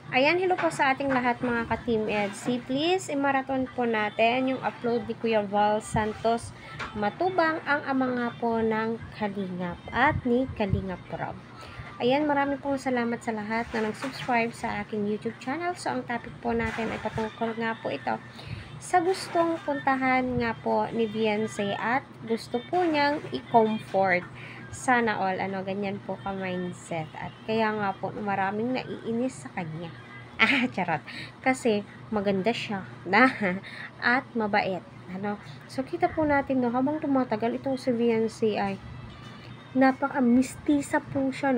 Ayan, hello po sa ating lahat mga ka-Team EDSI. Please, i-marathon po natin yung upload ni Kuya Val Santos Matubang, ang ama nga po ng Kalingap at ni Kalingap Rob. Ayan, marami pong salamat sa lahat na nag-subscribe sa aking YouTube channel. So, ang topic po natin ay patungkol nga po ito sa gustong puntahan nga po ni Beyonce at gusto po niyang i-comfort. Sana all, ganyan po ka-mindset. At kaya nga po, maraming naiinis sa kanya. Charot. Kasi, maganda siya. At mabait. So, kita po natin, habang tumatagal, itong si Beyonce ay napaka-mistisa po siya,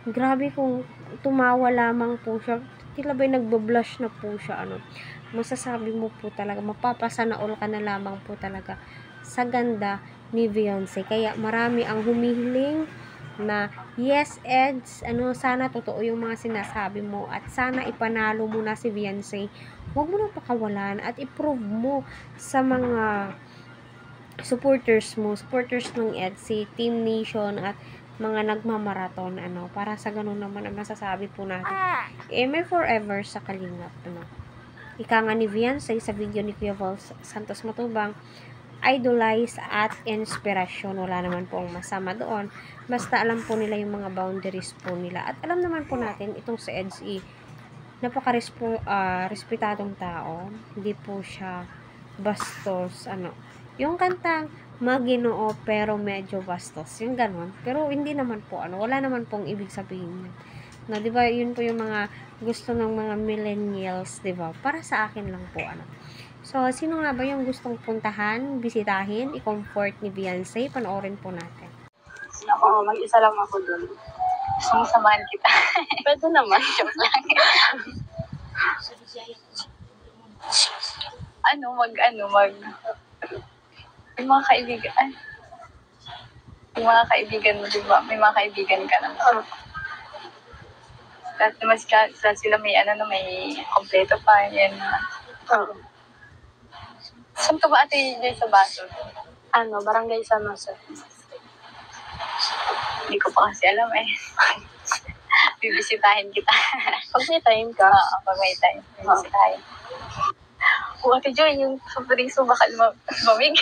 Grabe kung tumawa lamang po siya. Tila ba'y nagbablush na po siya, Masasabi mo po talaga, mapapasana all ka na lamang po talaga sa ganda ni Beyonce. Kaya marami ang humihiling na yes, Eds, sana totoo yung mga sinasabi mo at sana ipanalo mo na si Beyonce. Huwag mo nang pakawalan at i-prove mo sa mga supporters ng EDSI, Team Nation at mga nagmamaraton, para sa ganun naman ang masasabi po natin. May forever sa Kalingap, Ika nga ni Beyonce sa video ni Kuya Val Santos Matubang, idolize at inspirasyon. Wala naman pong masama doon. Basta alam po nila yung mga boundaries po nila. At alam naman po natin, itong si EDSI, napaka-respetadong tao. Hindi po siya bastos, Yung kantang Maginoo pero medyo bastos. Yung ganon. Pero hindi naman po, wala naman pong ibig sabihin yun. Di ba, yun po yung mga gusto ng mga millennials, di ba? Para sa akin lang po, So, sino nga ba yung gustong puntahan, bisitahin, i-comfort ni Beyonce? Panoorin po natin. Oo, mag-isa lang ako dun. Gusto mo samahan kita? Pwede naman. Joke lang. Yung mga kaibigan. Yung mga kaibigan mo, di ba? May mga kaibigan ka naman. Lahat naman sila may may kompleto pa. Yan. Saan ka ba ate dyan sa baso? Barangay San Jose. Hindi ko pa kasi alam Bibisitahin kita. Pag may time ka. Pag may time. Bibisitahin. Ate Joy, yung sa Pariso baka lumamig.